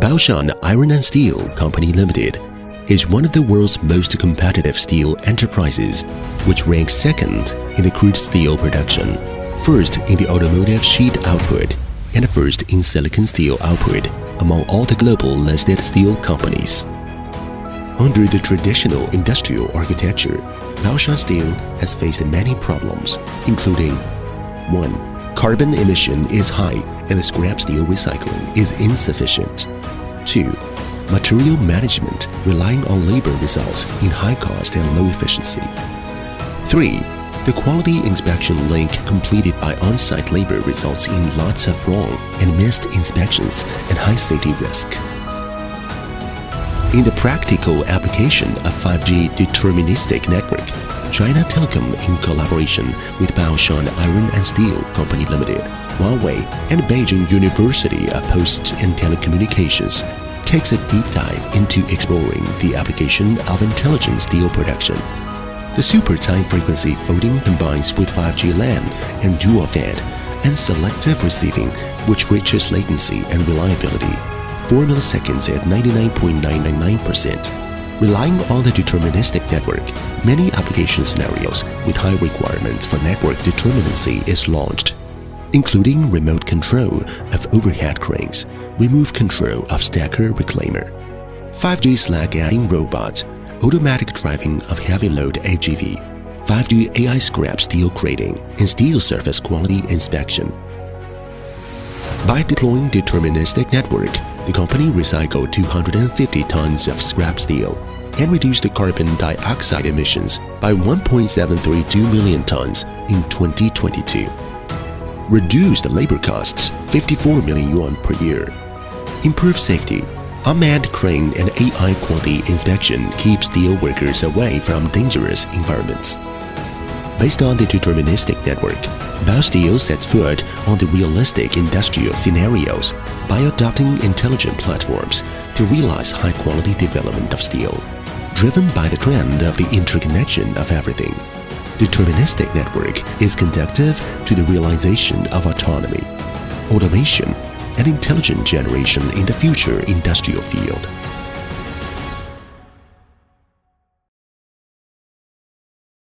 Baoshan Iron and Steel Company Limited is one of the world's most competitive steel enterprises, which ranks second in the crude steel production, first in the automotive sheet output, and first in silicon steel output among all the global listed steel companies. Under the traditional industrial architecture, Baoshan Steel has faced many problems, including 1. Carbon emission is high and the scrap steel recycling is insufficient. 2. Material management relying on labor results in high cost and low efficiency. 3. The quality inspection link completed by on-site labor results in lots of wrong and missed inspections and high safety risk. In the practical application of 5G deterministic network, China Telecom, in collaboration with Baoshan Iron and Steel Company Limited, Huawei, and Beijing University of Post and Telecommunications, takes a deep dive into exploring the application of intelligent steel production. The super time frequency folding combines with 5G LAN and dual Fed and selective receiving, which reaches latency and reliability 4 milliseconds at 99.999%. Relying on the deterministic network, many application scenarios with high requirements for network determinacy is launched, including remote control of overhead cranes, remote control of stacker reclaimer, 5G slag adding robots, automatic driving of heavy load AGV, 5G AI scrap steel grading, and steel surface quality inspection. By deploying deterministic network, the company recycled 250 tons of scrap steel and reduced the carbon dioxide emissions by 1.732 million tons in 2022. Reduced labor costs 54 million yuan per year. Improved safety. Unmanned crane and AI quality inspection keep steel workers away from dangerous environments. Based on the deterministic network, Baosteel sets foot on the realistic industrial scenarios by adopting intelligent platforms to realize high-quality development of steel, driven by the trend of the interconnection of everything. Deterministic network is conducive to the realization of autonomy, automation, and intelligent generation in the future industrial field.